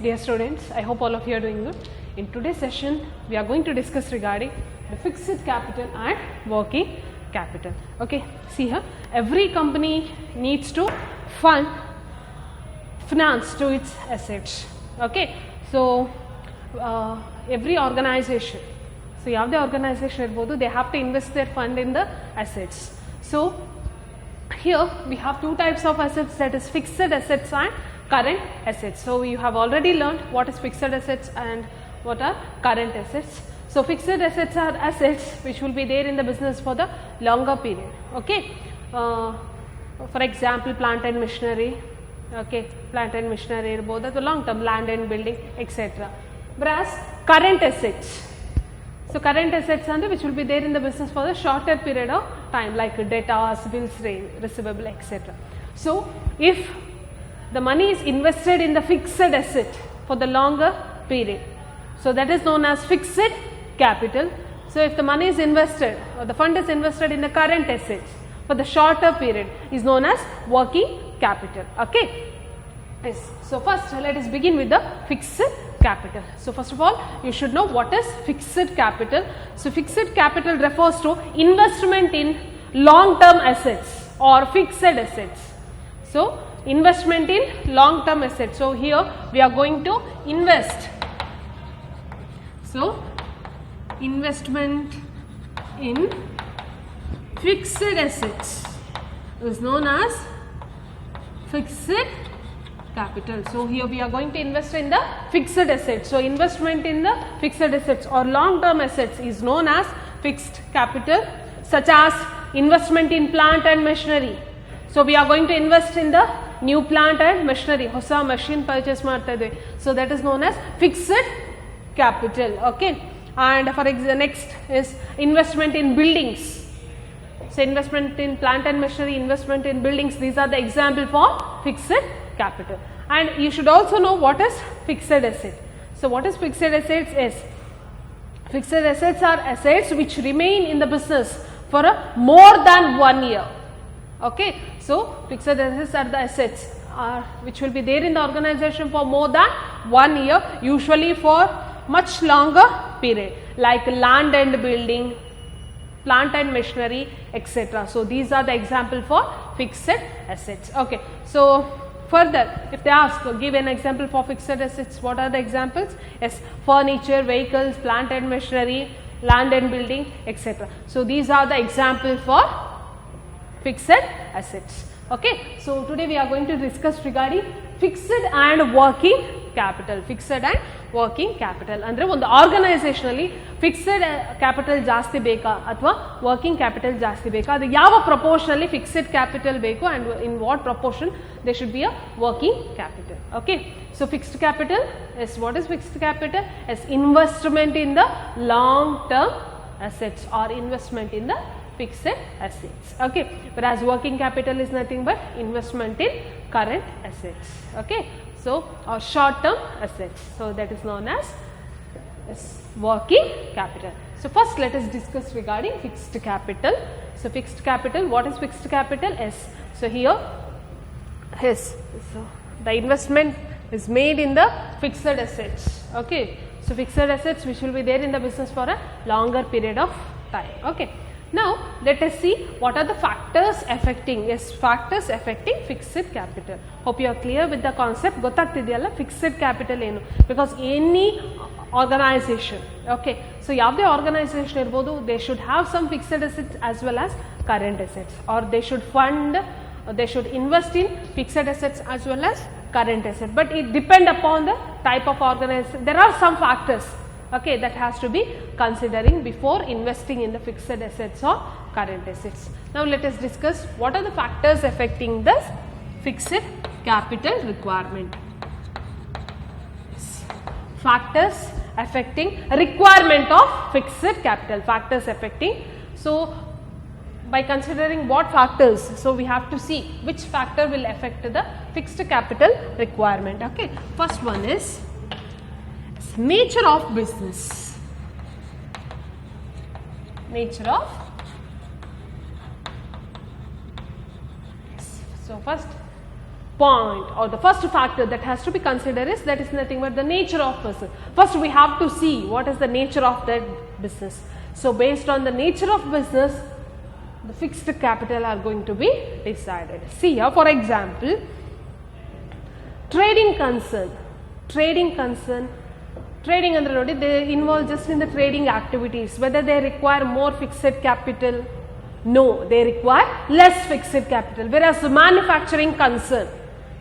Dear students, I hope all of you are doing good. In today's session, we are going to discuss regarding the fixed capital and working capital. Okay, see here, every company needs to fund finance to its assets. Okay, so every organization, so ಯಾವುದೇ organization ಇರ್ಬೋದು, they have to invest their fund in the assets. So here we have two types of assets, that is fixed assets and current assets. So you have already learned what is fixed assets and what are current assets. So fixed assets are assets which will be there in the business for the longer period. Okay, for example, plant and machinery. Okay, plant and machinery irbodu, the long term land and building, etc. Whereas current assets, so current assets and which will be there in the business for the shorter period of time, like debtors, bills receivable, etc. So if the money is invested in the fixed asset for the longer period, so that is known as fixed capital. So if the money is invested or the fund is invested in the current assets for the shorter period, is known as working capital. Okay, yes. So first let us begin with the fixed capital. So first of all, you should know what is fixed capital. So fixed capital refers to investment in long term assets or fixed assets. So investment in long term assets. So here we are going to invest. So investment in fixed assets is known as fixed capital. So here we are going to invest in the fixed assets. So investment in the fixed assets or long term assets is known as fixed capital, such as investment in plant and machinery. So we are going to invest in the new plant and machinery, hosa machine purchase ಮಾಡ್ತಾ ಇದ್ವಿ. So that is known as fixed capital. Okay, and for example, next is investment in buildings. So investment in plant and machinery, investment in buildings, these are the example for fixed capital. And you should also know what is fixed asset. So what is fixed assets is, fixed assets are assets which remain in the business for more than 1 year. Okay, so fixed assets are the assets which will be there in the organization for more than 1 year, usually for much longer period, like land and building, plant and machinery, etc. So these are the example for fixed assets. Okay, so further, if they ask, give an example for fixed assets, what are the examples? Yes, furniture, vehicles, plant and machinery, land and building, etc. So these are the example for fixed assets. Okay, so today we are going to discuss regarding fixed and working capital. Fixed and working capital ಅಂದ್ರೆ ಒಂದು organisation ಅಲ್ಲಿ fixed capital ಜಾಸ್ತಿ ಬೇಕಾ ಅಥವಾ working capital ಜಾಸ್ತಿ ಬೇಕಾ, ಅದು ಯಾವ ಪ್ರಪೋರ್ಷನ್ ಅಲ್ಲಿ ಫಿಕ್ಸ್ಡ್ ಕ್ಯಾಪಿಟಲ್ ಬೇಕು and in what proportion they should be a working capital. Okay, so fixed capital yes, what is fixed capital? Yes, investment in the long term assets or investment in the fixed assets. Okay, whereas working capital is nothing but investment in current assets. Okay, so or short term assets, so that is known as working capital. So first let us discuss regarding fixed capital. So fixed capital, what is fixed capital? Yes, so here so the investment is made in the fixed assets. Okay, so fixed assets which will be there in the business for a longer period of time. Okay, now let us see what are the factors affecting, yes, factors affecting fixed capital. Hope you are clear with the concept. ಗೊತ್ತಾಗ್ತಿದೆಯಲ್ಲ fixed capital ಏನು? Because any organization, okay, so ಯಾವುದೇ organization ಇರ್ಬೋದು, they should have some fixed assets as well as current assets, or they should fund, they should invest in fixed assets as well as current asset, but it depend upon the type of organization. There are some factors, okay, that has to be considering before investing in the fixed assets or current assets. Now let us discuss what are the factors affecting this fixed capital requirement. Factors affecting requirement of fixed capital, factors affecting. So by considering what factors, so we have to see which factor will affect the fixed capital requirement. Okay, first one is nature of business. Nature of, so first point or the first factor that has to be considered is that is nothing but the nature of business. First we have to see what is the nature of that business. So based on the nature of business, the fixed capital are going to be decided. See here, for example, trading concern ಅಂದ್ರೆ ನೋಡಿ, they involve just in the trading activities. Whether they require more fixed capital, no, they require less fixed capital. Whereas manufacturing concern,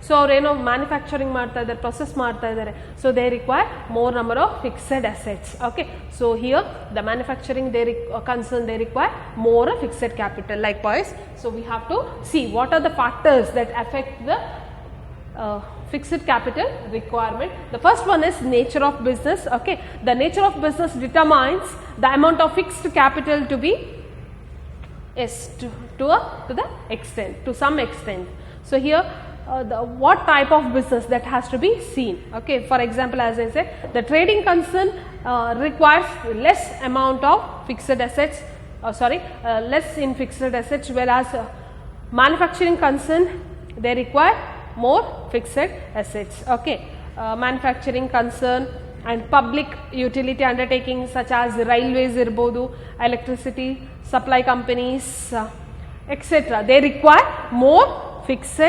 so ಅವ್ರೇನೋ manufacturing ಮಾಡ್ತಾ ಇದ್ದಾರೆ, process ಮಾಡ್ತಾ ಇದ್ದಾರೆ, so they require more number of fixed assets. Okay, so here the manufacturing concern they require more fixed capital. Likewise, so we have to see what are the factors that affect the fixed capital requirement. The first one is nature of business. Okay, the nature of business determines the amount of fixed capital to be to the extent, to some extent. So here what type of business that has to be seen. Okay, for example, as I said, the trading concern requires less amount of fixed assets, less in fixed assets, whereas manufacturing concern they require more fixed assets. Okay, manufacturing concern and public utility undertakings such as railways irbodu, electricity supply companies, etc. they require more fixed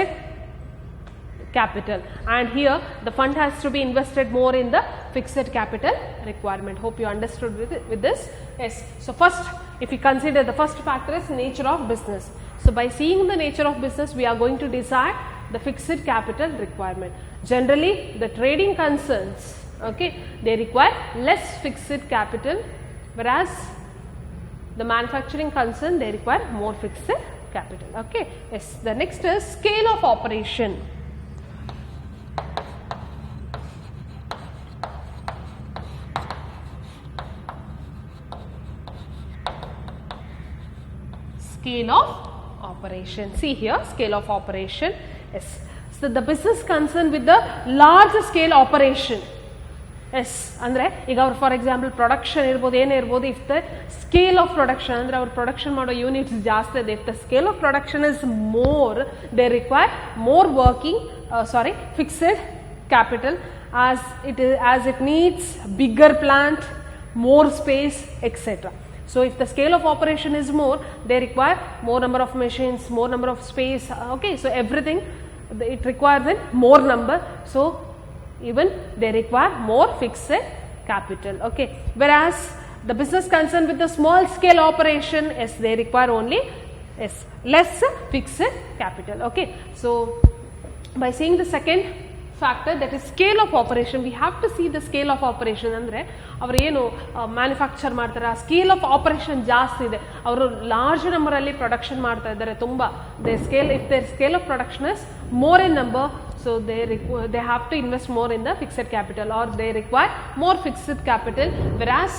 capital, and here the fund has to be invested more in the fixed capital requirement. Hope you understood with this. Yes, so first if we consider the first factor is nature of business. So by seeing the nature of business, we are going to decide the fixed capital requirement. Generally the trading concerns, okay, they require less fixed capital, whereas the manufacturing concern they require more fixed capital. Okay, yes, the next is scale of operation. Scale of operation. See here, scale of operation. Yes, so the business concerned with the large scale operation. Yes, andre ಈಗ ಅವರು for example production ಇರ್ಬೋದು, ಏನೇ ಇರ್ಬೋದು, if the scale of production ಅಂದರೆ ಅವ್ರು production ಮಾಡೋ units ಜಾಸ್ತಿ ಇದೆ, if the scale of production is more, they require more fixed capital as it needs bigger plant, more space, etc. So if the scale of operation is more, they require more number of machines, more number of space. Okay, so everything it requires in more number, so even they require more fixed capital. Okay, whereas the business concerned with the small scale operation, yes, they require only less fixed capital. Okay, so by seeing the second factor, that is scale of operation, we have to see the scale of operation. ಅಂದರೆ ಅವರು ಏನು manufacture ಮಾಡ್ತಾರೆ, ಆ scale of operation ಜಾಸ್ತಿ ಇದೆ, ಅವರು large ನಂಬರಲ್ಲಿ production ಮಾಡ್ತಾ ಇದ್ದಾರೆ ತುಂಬ. If their scale of production is more in number, so they have to invest more in the fixed capital, or they require more fixed capital, whereas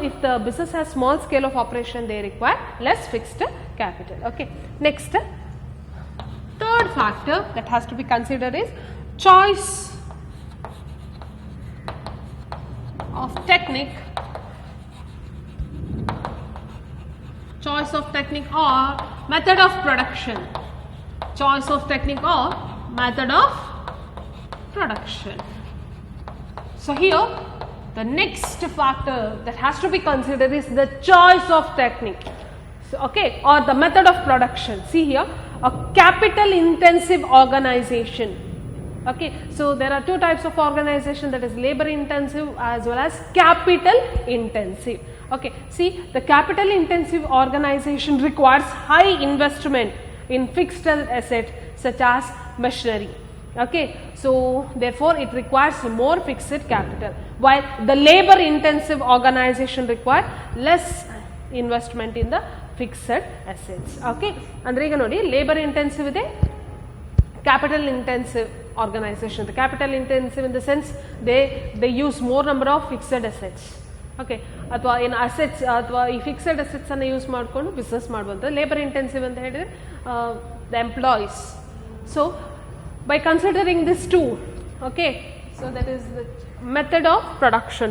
if the business has small scale of operation, they require less fixed capital. Okay, next, third factor that has to be considered is choice of technique or method of production. Choice of technique or method of production. So here the next factor that has to be considered is the choice of technique, so, okay, or the method of production. See here, a capital intensive organization. Okay, so there are two types of organization, that is labor intensive as well as capital intensive. Okay, see, the capital intensive organization requires high investment in fixed asset such as machinery. Okay, so therefore it requires more fixed capital, while the labor intensive organization require less investment in the fixed assets. Okay, andre ಈಗ ನೋಡಿ, labor intensive ಇದೆ, capital intensive organization. The capital intensive in the sense they use more number of fixed assets. Okay, ಅಥವಾ ಏನು assets ಅಥವಾ ಈ fixed assets ಅನ್ನು use ಮಾಡಿಕೊಂಡು business ಮಾಡ್ಬೋದು. ಲೇಬರ್ ಇಂಟೆನ್ಸಿವ್ ಅಂತ ಹೇಳಿದ್ರೆ the employees. So by considering this two, okay, so that is the method of production.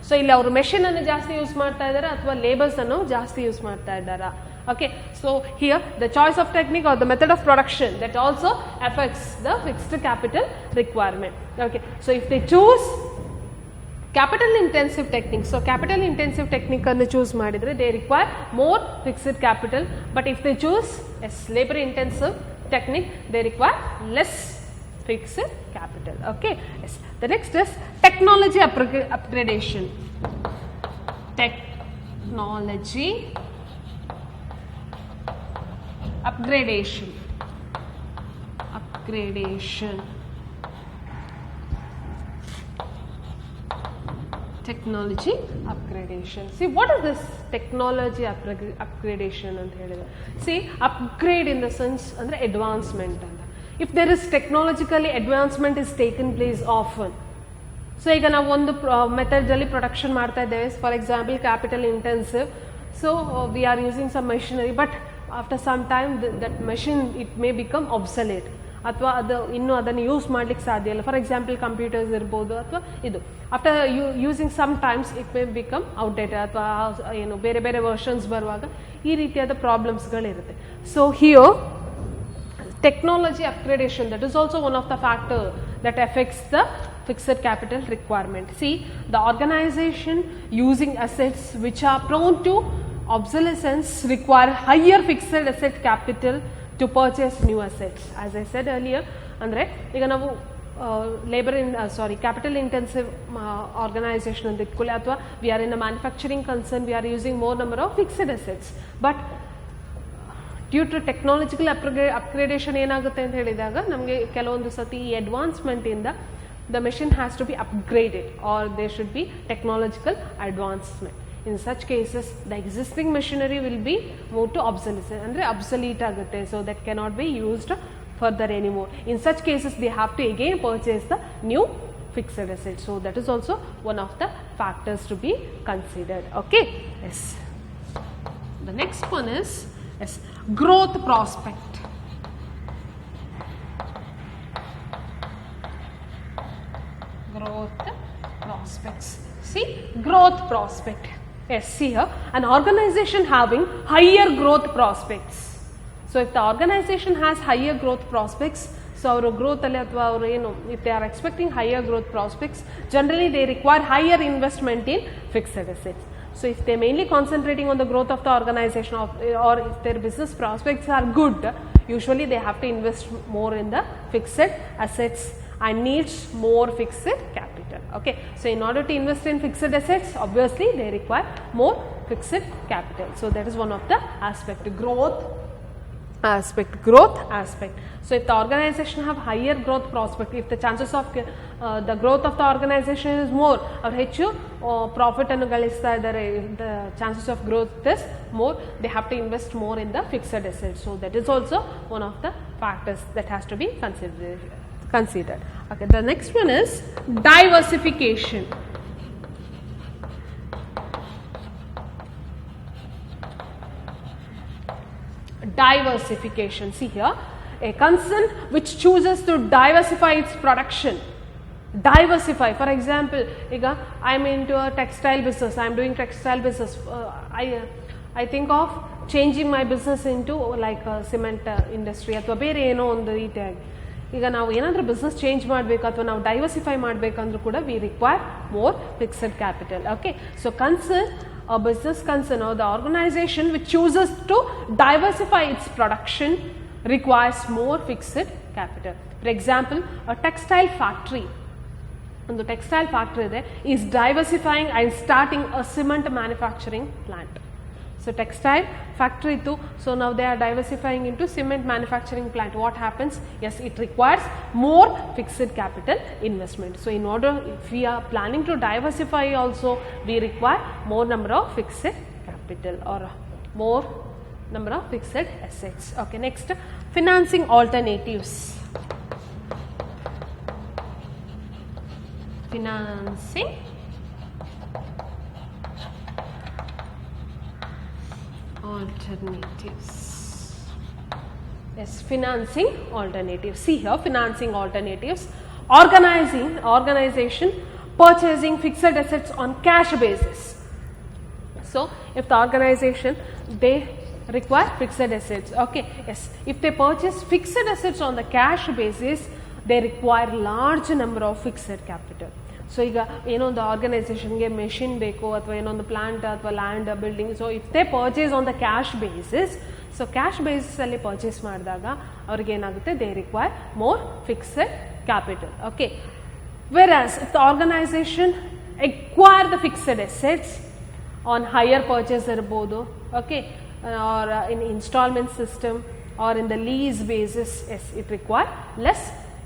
So ಇಲ್ಲಿ ಅವರು ಮೆಷಿನ್ ಅನ್ನು ಜಾಸ್ತಿ ಯೂಸ್ ಮಾಡ್ತಾ ಇದ್ದಾರೆ ಅಥವಾ ಲೇಬರ್ಸ್ ಅನ್ನು ಜಾಸ್ತಿ ಯೂಸ್ ಮಾಡ್ತಾ ಇದ್ದಾರಾ Okay, so here the choice of technique or the method of production, that also affects the fixed capital requirement. Okay, so if they choose capital intensive technique, so capital intensive technique annu choose madidre, they require more fixed capital, but if they choose labor intensive technique, they require less fixed capital. Okay, yes. The next is technology upgradation. Technology upgradation. Technology upgradation. See, what is this technology upgradation anta helidre? See, upgrade in the sense andre advancement anta. If there is technologically advancement is taken place often, so ಈಗ ನಾವು ಒಂದು ಮೆಥಡಲ್ಲಿ production ಮಾಡ್ತಾ ಇದ್ದೇವೆ, for example capital intensive, so we are using some machinery, but after some time that machine it may become obsolete, ಅಥವಾ ಅದು ಇನ್ನೂ ಅದನ್ನು use ಮಾಡ್ಲಿಕ್ಕೆ ಸಾಧ್ಯ ಇಲ್ಲ. ಫಾರ್ ಎಕ್ಸಾಂಪಲ್ ಕಂಪ್ಯೂಟರ್ಸ್ ಇರ್ಬೋದು, ಅಥವಾ ಇದು after using some times it may become outdated, ಅಥವಾ ಏನು ಬೇರೆ ಬೇರೆ ವರ್ಷನ್ಸ್ ಬರುವಾಗ ಈ ರೀತಿಯಾದ ಪ್ರಾಬ್ಲಮ್ಸ್ಗಳಿರುತ್ತೆ. So here technology upgradation, that is also one of the factor that affects the fixed capital requirement. See, the organization using assets which are prone to obsolescence require higher fixed asset capital to purchase new assets. As I said earlier, andre iga navu capital intensive organization anta idkole, athwa we are in a manufacturing concern, we are using more number of fixed assets, but due to technological upgradation ಏನಾಗುತ್ತೆ ಅಂತ ಹೇಳಿದಾಗ ನಮಗೆ ಕೆಲವೊಂದು ಸತಿ ಈ ಅಡ್ವಾನ್ಸ್ಮೆಂಟಿಂದ the machine has to be upgraded or they should be technological advancement. In such cases the existing machinery will be move to absolution, ಅಂದರೆ obsolete ಆಗುತ್ತೆ, so that cannot be used further anymore. In such cases they have to again purchase the new fixed assets. So that is also one of the factors to be considered. Okay, yes. The next one is yes, growth prospect. Growth prospects. See, growth prospect. Yes, see here, an organization having higher growth prospects. So if the organization has higher growth prospects, so our growth alli athwa avaru enu, if they are expecting higher growth prospects, generally they require higher investment in fixed assets. So if they are mainly concentrating on the growth of the organization or if their business prospects are good, usually they have to invest more in the fixed assets and needs more fixed capital. Okay, so in order to invest in fixed assets, obviously they require more fixed capital. So that is one of the aspect, growth aspect. So if the organization have higher growth prospect, if the chances of the growth of the organization is more, or ಹೆಚ್ಚು profit ಅನ್ನು ಗಳಿಸ್ತಾ ಇದ್ದಾರೆ, the chances of growth is more, they have to invest more in the fixed assets. So that is also one of the factors that has to be considered. Okay, the next one is diversification. Diversification. See here, a concern which chooses to diversify its production. Diversify, for example, I am into a textile business, I am doing textile business, I think of changing my business into like a cement industry ಅಥವಾ ಬೇರೆ ಏನೋ ಒಂದು ರೀತಿಯಾಗಿ. ಈಗ ನಾವು ಏನಾದರೂ business change ಮಾಡಬೇಕು ಅಥವಾ ನಾವು ಡೈವರ್ಸಿಫೈ ಮಾಡಬೇಕಂದ್ರೂ ಕೂಡ V require more fixed capital. Okay, so concern a business concern or the organization which chooses to diversify its production requires more fixed capital. For example, a textile factory, ಒಂದು textile factory ಇದೆ, is diversifying and starting a cement manufacturing plant. So textile factory too, so now they are diversifying into cement manufacturing plant. What happens? Yes, it requires more fixed capital investment. So in order, if we are planning to diversify also, we require more number of fixed capital or more number of fixed assets. Okay, next, financing alternatives. Financing alternatives. Yes, financing alternatives. See here, financing alternatives. Organization purchasing fixed assets on cash basis. So if the organization, they require fixed assets. Okay, yes, if they purchase fixed assets on the cash basis, they require large number of fixed capital. So ಈಗ ಏನೋ ಒಂದು ಆರ್ಗನೈಸೇಷನ್ಗೆ machine ಬೇಕು ಅಥವಾ ಏನೊಂದು plant ಅಥವಾ land building, so if they purchase on the cash basis, so cash ಬೇಸಿಸಲ್ಲಿ purchase ಮಾಡಿದಾಗ ಅವ್ರಿಗೆ ಏನಾಗುತ್ತೆ, they require more fixed capital. Okay, whereas if the organisation acquire the fixed assets on hire purchase ಇರ್ಬೋದು, okay, or in instalment system or in the lease basis, yes, it require less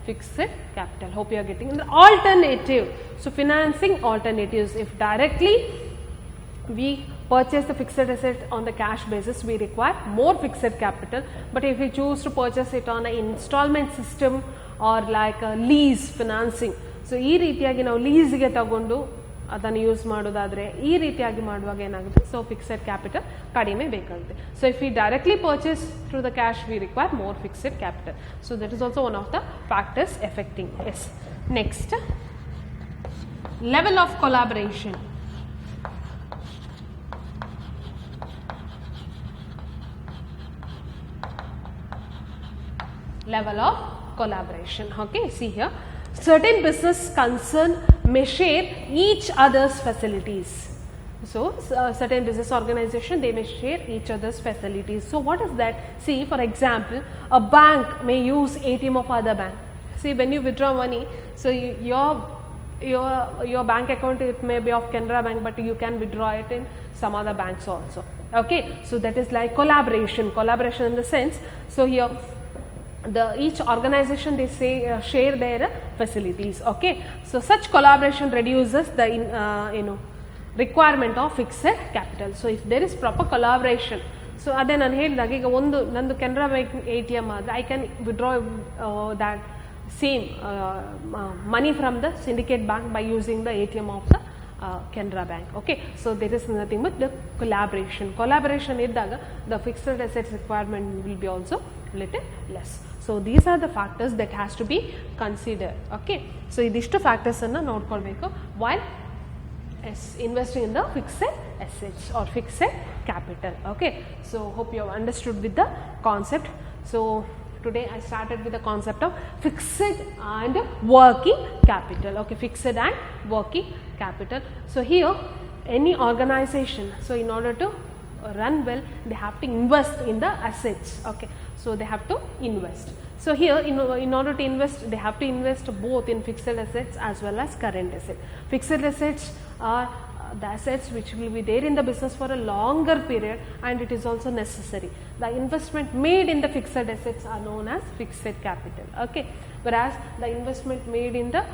fixed capital. Hope you are getting the alternative. So financing alternatives, if directly we purchase the fixed asset on the cash basis, we require more fixed capital, but if we choose to purchase it on an installment system or like a lease financing, so ee ರೀತಿಯಾಗಿ ನಾವು lease ಗೆ ತಗೊಂಡು ಅದನ್ನು use ಮಾಡೋದಾದರೆ ಈ ರೀತಿಯಾಗಿ ಮಾಡುವಾಗ ಏನಾಗುತ್ತೆ, ಸೊ ಫಿಕ್ಸೆಡ್ ಕ್ಯಾಪಿಟಲ್ ಕಡಿಮೆ ಬೇಕಾಗುತ್ತೆ. So if we directly purchase through the cash, we require more fixed capital. So that is also one of the factors affecting. Yes, next level of collaboration. Level of collaboration. Okay, see here, certain business concern may share each other's facilities. So certain business organization, they may share each other's facilities. So what is that? See, for example, a bank may use ATM of other bank. See, when you withdraw money, so your bank account, it may be of Canara Bank, but you can withdraw it in some other banks also. Okay, so that is like collaboration in the sense, so here each organization, they say share their facilities. Okay, so such collaboration reduces the requirement of fixed capital. So if there is proper collaboration, so ಅದೇ ನಾನು ಹೇಳಿದಾಗ ಈಗ ಒಂದು ನಂದು Canara bank ATM ಆದರೆ I can withdraw that same money from the syndicate bank by using the ATM of the Canara Bank. Okay, so there is nothing but the collaboration iddaga the fixed assets requirement will be also little less. So these are the factors that has to be considered. Okay, so idishtu factors anna nodkolbeku while investing in the fixed assets or fixed capital. Okay, so hope you have understood with the concept. So today I started with the concept of fixed and working capital. Okay, fixed and working capital. So here any organization, so in order to run well, they have to invest in the assets. Okay, so they have to invest. So here in order to invest, they have to invest both in fixed assets as well as current assets. Fixed assets are the assets which will be there in the business for a longer period, and it is also necessary. The investment made in the fixed assets are known as fixed capital. Okay, whereas the investment made in the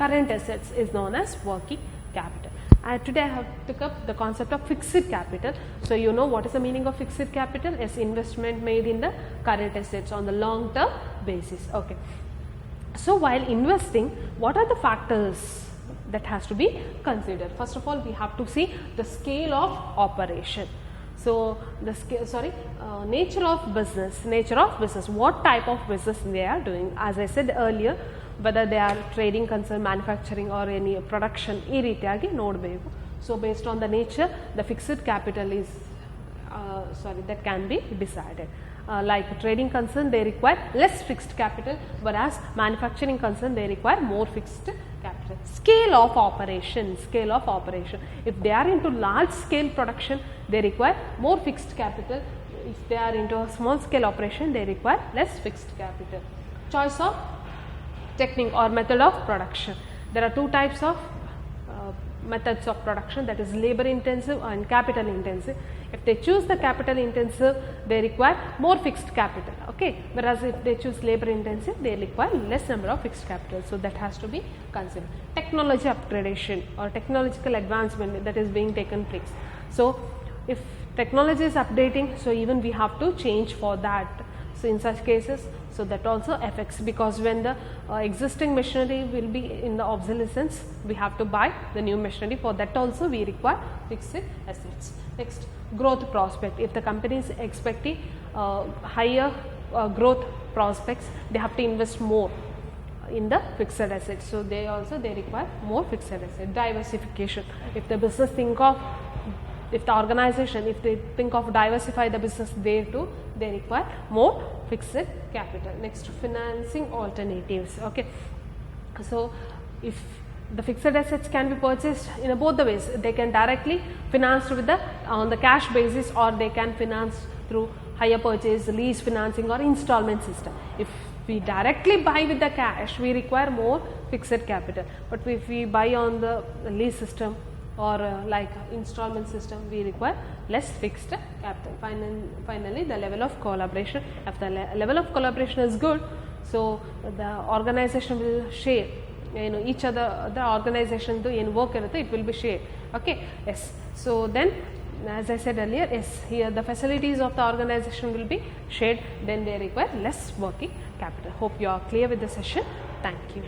current assets is known as working capital. Today I have took up the concept of fixed capital. So you know what is the meaning of fixed capital? Is investment made in the current assets on the long term basis. Okay, so while investing, what are the factors that has to be considered? First of all, we have to see the scale of operation. So the nature of business, what type of business they are doing. As I said earlier, whether they are trading concern, manufacturing or any production, ee ರೀತಿಯಾಗಿ ನೋಡಬೇಕು. So based on the nature, the fixed capital is that can be decided. Like trading concern, they require less fixed capital, whereas manufacturing concern, they require more fixed capital. Scale of operation. If they are into large scale production, they require more fixed capital. If they are into a small scale operation, they require less fixed capital. Choice of technique or method of production. There are two types of methods of production, that is labor intensive and capital intensive. If they choose the capital intensive, they require more fixed capital. Okay, whereas if they choose labor intensive, they require less number of fixed capital. So that has to be considered. Technology upgradation or technological advancement that is being taken place. So if technology is updating, so even we have to change for that. So in such cases, so that also affects, because when the existing machinery will be in the obsolescence, we have to buy the new machinery. For that also we require fixed assets. Next, growth prospect. If the company is expecting higher growth prospects, they have to invest more in the fixed assets. So they require more fixed assets. Diversification. If the business think of if the organization, if they think of diversify the business, they too, they require more fixed capital. Next, financing alternatives. Okay, so if the fixed assets can be purchased in both the ways, they can directly finance with the on the cash basis, or they can finance through hire purchase, lease financing, or installment system. If we directly buy with the cash, we require more fixed capital, but if we buy on the lease system or like installment system, we require less fixed capital. Finally, the level of collaboration. If the level of collaboration is good, so the organization will share, each other, the organization do in work it will be shared. Okay, yes. So then, as I said earlier, yes, here the facilities of the organization will be shared, then they require less working capital. Hope you are clear with the session. Thank you.